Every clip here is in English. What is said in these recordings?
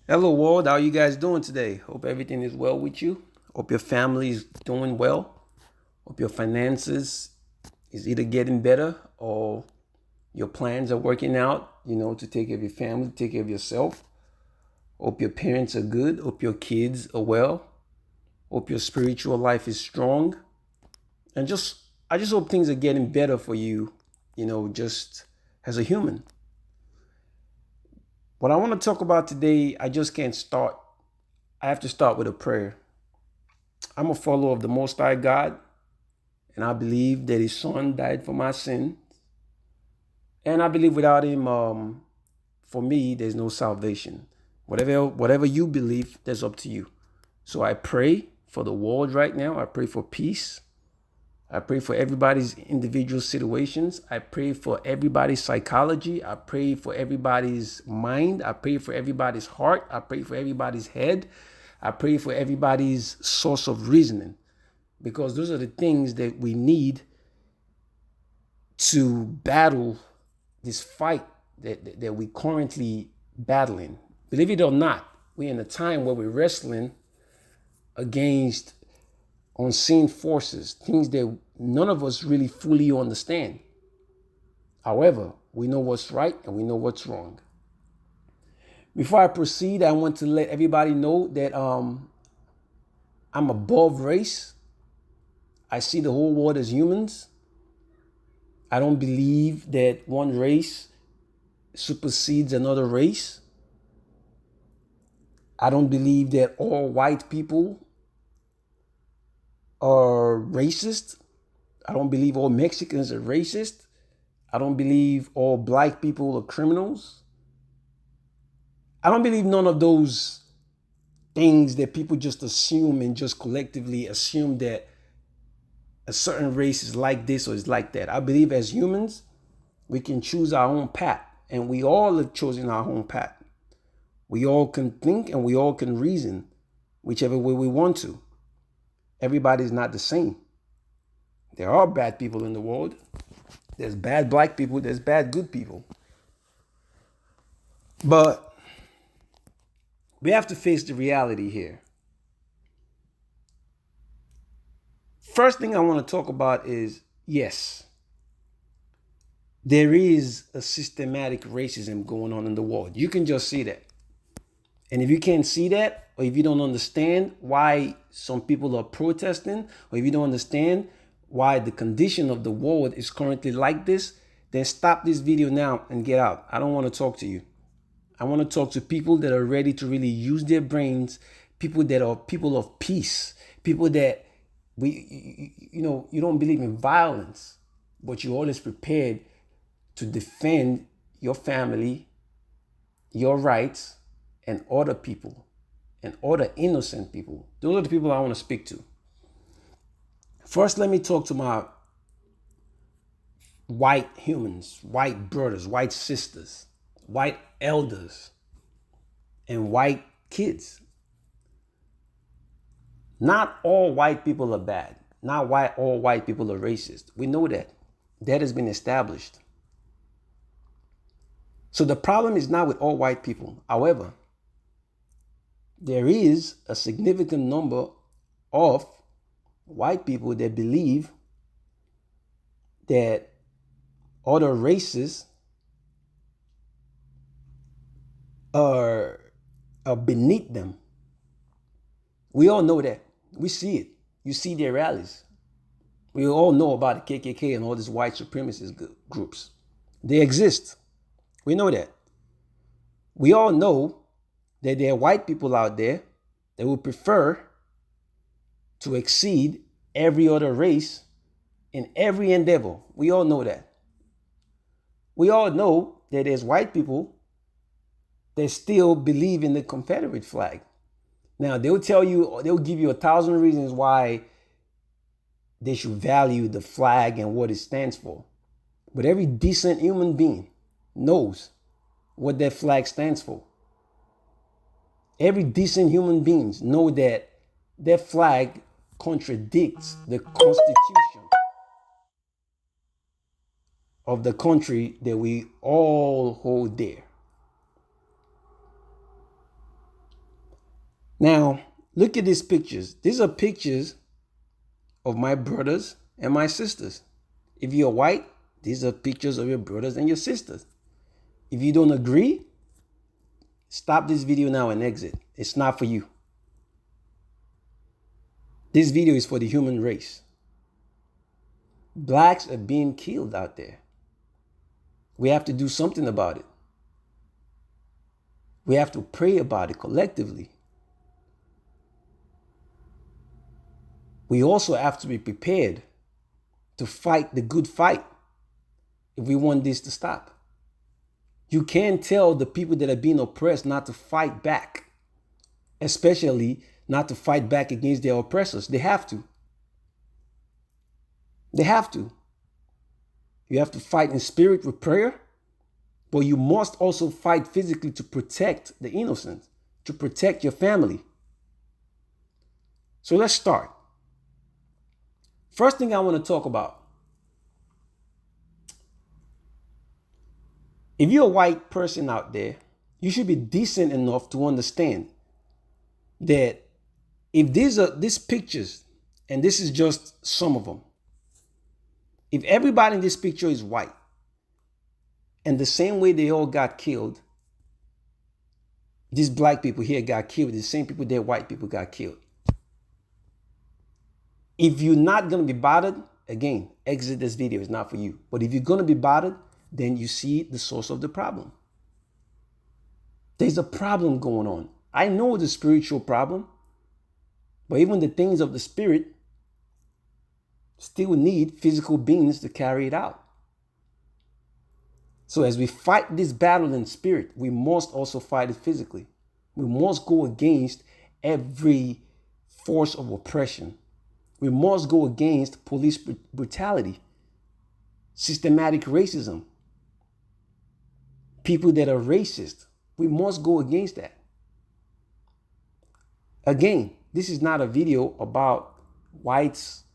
Hello world, how you guys doing today? Hope everything is well with you. Hope your family is doing well. Hope your finances is either getting better or your plans are working out, to take care of your family, take care of yourself. Hope your parents are good. Hope your kids are well. Hope your spiritual life is strong. And I just hope things are getting better for you, just as a human. What I want to talk about today, I just can't start. I have to start with a prayer. I'm a follower of the Most High God, and I believe that His Son died for my sin. And I believe without Him, for me, there's no salvation. Whatever you believe, that's up to you. So I pray for the world right now. I pray for peace. I pray for everybody's individual situations. I pray for everybody's psychology. I pray for everybody's mind. I pray for everybody's heart. I pray for everybody's head. I pray for everybody's source of reasoning, because those are the things that we need to battle this fight that we currently battling. Believe it or not, we're in a time where we're wrestling against unseen forces, things that none of us really fully understand. However, we know what's right and we know what's wrong. Before I proceed, I want to let everybody know that I'm above race. I see the whole world as humans. I don't believe that one race supersedes another race. I don't believe that all white people are racist. I don't believe all Mexicans are racist. I don't believe all black people are criminals. I don't believe none of those things that people just assume and just collectively assume that a certain race is like this or is like that. I believe as humans, we can choose our own path, and we all have chosen our own path. We all can think and we all can reason whichever way we want to. Everybody's not the same. There are bad people in the world. There's bad black people, there's bad good people. But we have to face the reality here. First thing I want to talk about is, yes, there is a systematic racism going on in the world. You can just see that. And if you can't see that, or if you don't understand why some people are protesting, or if you don't understand why the condition of the world is currently like this, then stop this video now and get out. I don't want to talk to you. I want to talk to people that are ready to really use their brains, people that are people of peace, people that you don't believe in violence, but you're always prepared to defend your family, your rights, and other people, and other innocent people. Those are the people I want to speak to. First, let me talk to my white humans, white brothers, white sisters, white elders, and white kids. Not all white people are bad. Not why all white people are racist. We know that. That has been established. So the problem is not with all white people. However, there is a significant number of white people that believe that other races are, are beneath them. We all know that. We see it. You see their rallies. We all know about the KKK and all these white supremacist groups. They exist. We know that. We all know that there are white people out there that would prefer to exceed every other race in every endeavor. We all know that. We all know that there's white people that still believe in the Confederate flag. Now, they'll give you 1,000 reasons why they should value the flag and what it stands for. But every decent human being knows what that flag stands for. Every decent human being know that that flag contradicts the constitution of the country that we all hold dear. Now, look at these pictures. These are pictures of my brothers and my sisters. If you're white, these are pictures of your brothers and your sisters. If you don't agree, stop this video now and exit. It's not for you. This video is for the human race. Blacks are being killed out there. We have to do something about it. We have to pray about it collectively. We also have to be prepared to fight the good fight if we want this to stop. You can't tell the people that are being oppressed not to fight back, especially not to fight back against their oppressors. They have to. They have to. You have to fight in spirit with prayer, but you must also fight physically to protect the innocent, to protect your family. So let's start. First thing I want to talk about. If you're a white person out there, you should be decent enough to understand that if these pictures, and this is just some of them, if everybody in this picture is white, and the same way they all got killed, these black people here got killed, the same people that white people got killed. If you're not going to be bothered, again, exit this video. It's not for you. But if you're going to be bothered, then you see the source of the problem. There's a problem going on. I know the spiritual problem, but even the things of the spirit still need physical beings to carry it out. So as we fight this battle in spirit, we must also fight it physically. We must go against every force of oppression. We must go against police brutality, systematic racism, people that are racist. We must go against that. Again, this is not a video about whites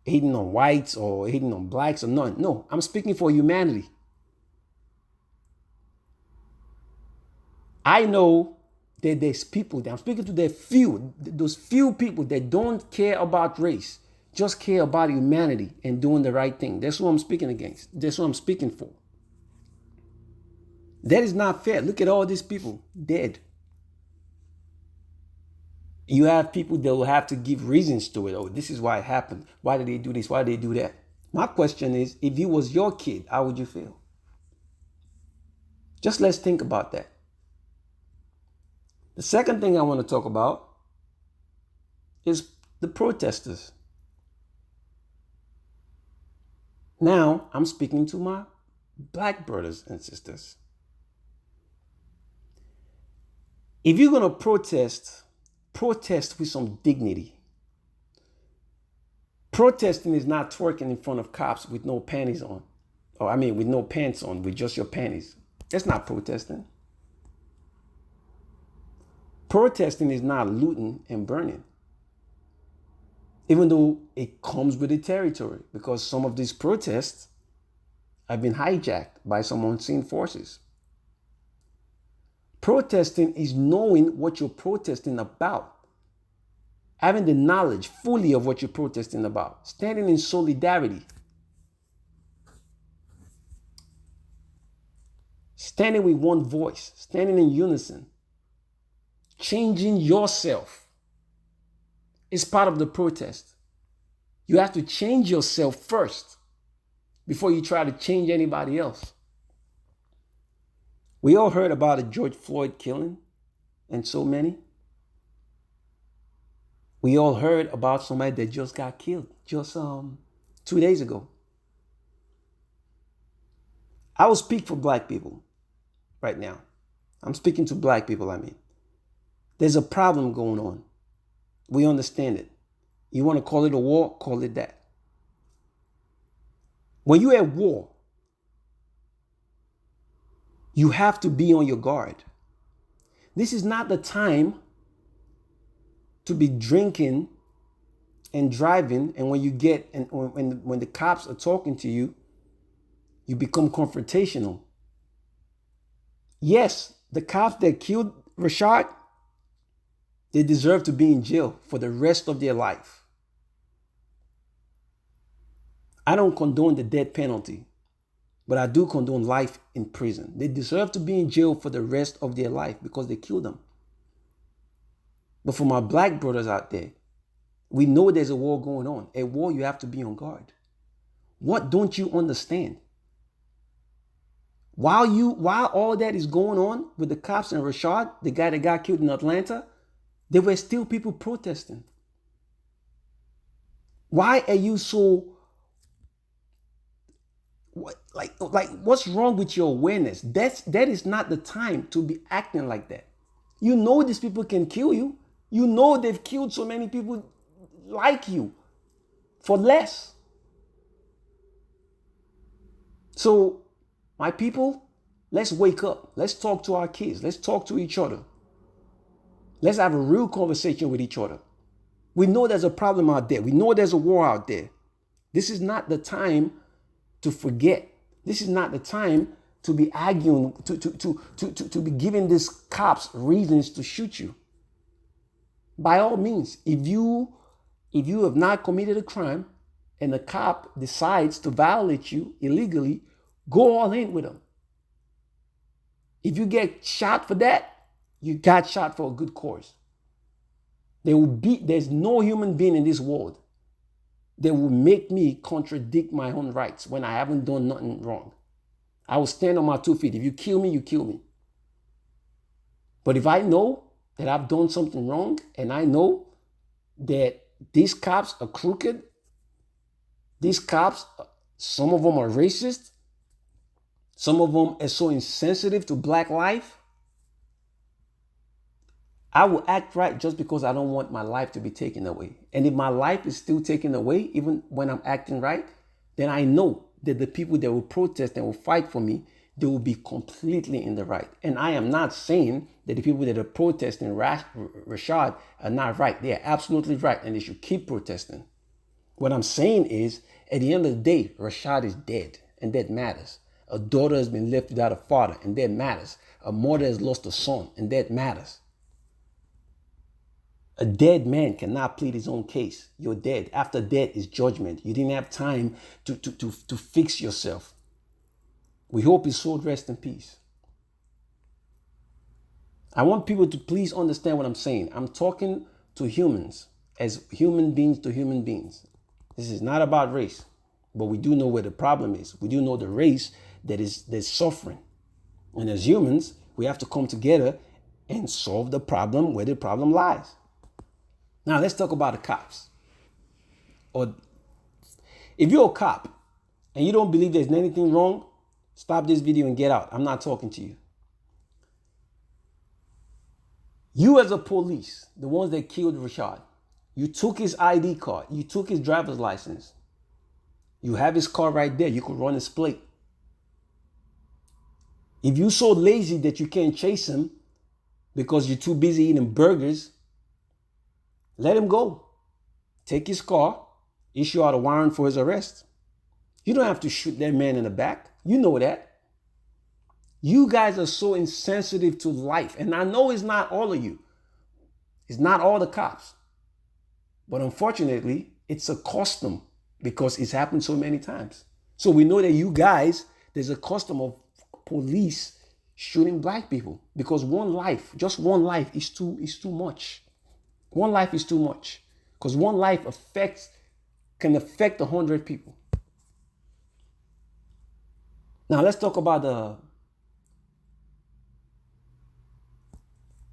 hating on whites or hating on blacks or none. No, I'm speaking for humanity. I know that there's people that I'm speaking to, those few people that don't care about race, just care about humanity and doing the right thing. That's what I'm speaking against. That's what I'm speaking for. That is not fair. Look at all these people dead. You have people that will have to give reasons to it. Oh, this is why it happened. Why did they do this? Why did they do that? My question is, if it was your kid, how would you feel? Just let's think about that. The second thing I want to talk about is the protesters. Now, I'm speaking to my black brothers and sisters. If you're going to protest with some dignity. Protesting is not twerking in front of cops with no panties on. With no pants on, with just your panties. That's not protesting. Protesting is not looting and burning. Even though it comes with the territory, because some of these protests have been hijacked by some unseen forces. Protesting is knowing what you're protesting about. Having the knowledge fully of what you're protesting about. Standing in solidarity. Standing with one voice. Standing in unison. Changing yourself is part of the protest. You have to change yourself first before you try to change anybody else. We all heard about the George Floyd killing and so many. We all heard about somebody that just got killed just 2 days ago. I will speak for black people right now. I'm speaking to black people, There's a problem going on. We understand it. You want to call it a war? Call it that. When you're at war, you have to be on your guard. This is not the time to be drinking and driving, and when the cops are talking to you, you become confrontational. Yes, the cops that killed Rashad, They deserve to be in jail for the rest of their life. I don't condone the death penalty, but I do condone life in prison. They deserve to be in jail for the rest of their life because they killed them. But for my black brothers out there, we know there's a war going on. A war, you have to be on guard. What don't you understand? While all that is going on with the cops and Rashad, the guy that got killed in Atlanta, there were still people protesting. Why are you so what's wrong with your awareness? That is not the time to be acting like that. You know these people can kill you. You know they've killed so many people like you for less. So, my people, let's wake up. Let's talk to our kids. Let's talk to each other. Let's have a real conversation with each other. We know there's a problem out there. We know there's a war out there. This is not the time to forget. This is not the time to be arguing, to be giving these cops reasons to shoot you. By all means, if you have not committed a crime and the cop decides to violate you illegally, go all in with them. If you get shot for that, you got shot for a good cause. There's no human being in this world that will make me contradict my own rights when I haven't done nothing wrong. I will stand on my 2 feet. If you kill me, you kill me. But if I know that I've done something wrong and I know that these cops are crooked, these cops, some of them are racist, some of them are so insensitive to black life, I will act right just because I don't want my life to be taken away. And if my life is still taken away, even when I'm acting right, then I know that the people that will protest and will fight for me, they will be completely in the right. And I am not saying that the people that are protesting Rashad are not right. They are absolutely right, and they should keep protesting. What I'm saying is, at the end of the day, Rashad is dead, and that matters. A daughter has been left without a father, and that matters. A mother has lost a son, and that matters. A dead man cannot plead his own case. You're dead. After death is judgment. You didn't have time to fix yourself. We hope his soul rest in peace. I want people to please understand what I'm saying. I'm talking to humans as human beings to human beings. This is not about race, but we do know where the problem is. We do know the race that's suffering. And as humans, we have to come together and solve the problem where the problem lies. Now, let's talk about the cops. Or if you're a cop and you don't believe there's anything wrong, stop this video and get out. I'm not talking to you. You as a police, the ones that killed Rashad, you took his ID card. You took his driver's license. You have his car right there. You could run his plate. If you're so lazy that you can't chase him because you're too busy eating burgers, let him go. Take his car, issue out a warrant for his arrest. You don't have to shoot that man in the back. You know that. You guys are so insensitive to life. And I know it's not all of you. It's not all the cops. But unfortunately, it's a custom because it's happened so many times. So we know that you guys, there's a custom of police shooting black people because just one life is too much. One life is too much because one life can affect 100 people. Now let's talk about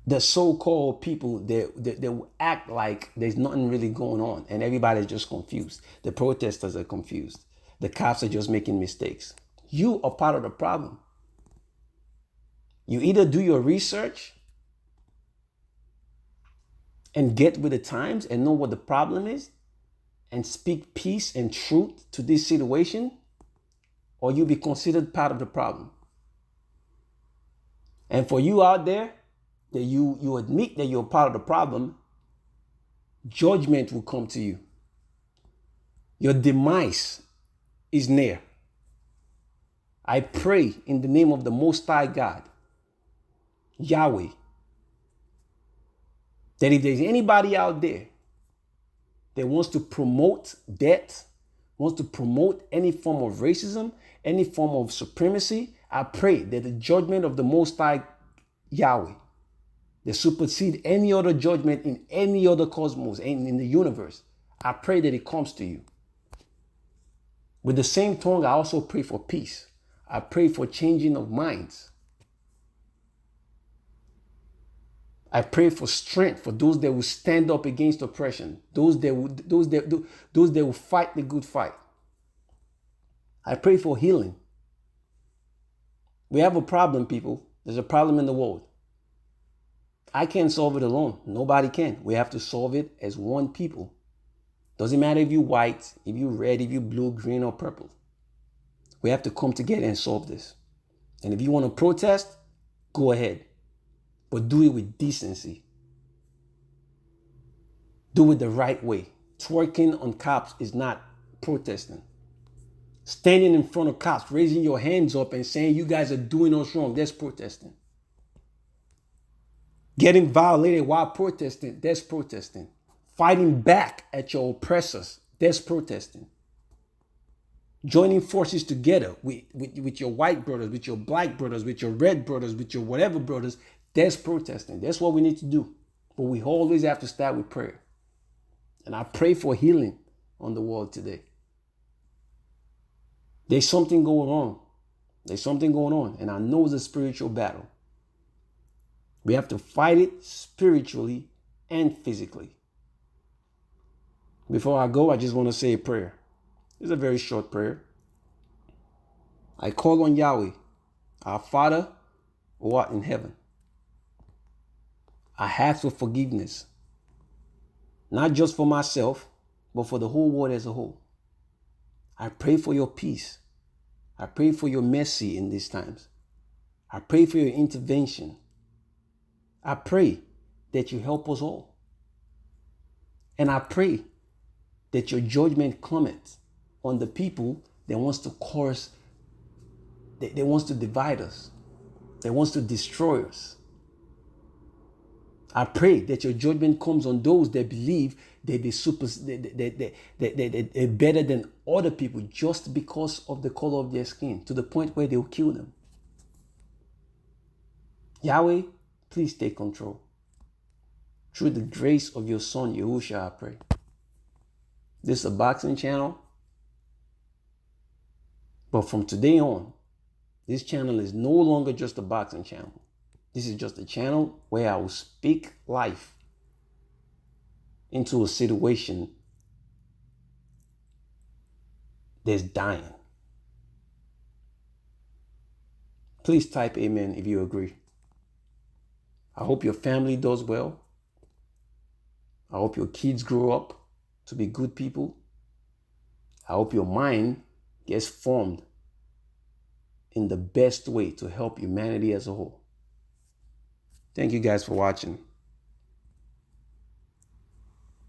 the so-called people that act like there's nothing really going on and everybody's just confused. The protesters are confused. The cops are just making mistakes. You are part of the problem. You either do your research and get with the times and know what the problem is and speak peace and truth to this situation, or you be considered part of the problem. And for you out there, that you admit that you're part of the problem, judgment will come to you. Your demise is near. I pray in the name of the Most High God, Yahweh, That if there's anybody out there that wants to promote death, wants to promote any form of racism, any form of supremacy, I pray that the judgment of the Most High Yahweh that supersede any other judgment in any other cosmos and in the universe, I pray that it comes to you. With the same tongue, I also pray for peace. I pray for changing of minds. I pray for strength for those that will stand up against oppression, those that will fight the good fight. I pray for healing. We have a problem, people. There's a problem in the world. I can't solve it alone. Nobody can. We have to solve it as one people. Doesn't matter if you're white, if you're red, if you're blue, green, or purple. We have to come together and solve this. And if you want to protest, go ahead. But do it with decency. Do it the right way. Twerking on cops is not protesting. Standing in front of cops, raising your hands up and saying you guys are doing us wrong, that's protesting. Getting violated while protesting, that's protesting. Fighting back at your oppressors, that's protesting. Joining forces together with your white brothers, with your black brothers, with your red brothers, with your whatever brothers, that's protesting. That's what we need to do. But we always have to start with prayer. And I pray for healing on the world today. There's something going on. There's something going on. And I know it's a spiritual battle. We have to fight it spiritually and physically. Before I go, I just want to say a prayer. It's a very short prayer. I call on Yahweh, our Father, who art in heaven. I ask for forgiveness, not just for myself, but for the whole world as a whole. I pray for your peace. I pray for your mercy in these times. I pray for your intervention. I pray that you help us all. And I pray that your judgment comes on the people that wants to cause, that wants to divide us, that wants to destroy us. I pray that your judgment comes on those that believe that they're better than other people just because of the color of their skin, to the point where they'll kill them. Yahweh, please take control. Through the grace of your Son, Yahushua, I pray. This is a boxing channel. But from today on, this channel is no longer just a boxing channel. This is just a channel where I will speak life into a situation that's dying. Please type amen if you agree. I hope your family does well. I hope your kids grow up to be good people. I hope your mind gets formed in the best way to help humanity as a whole. Thank you guys for watching.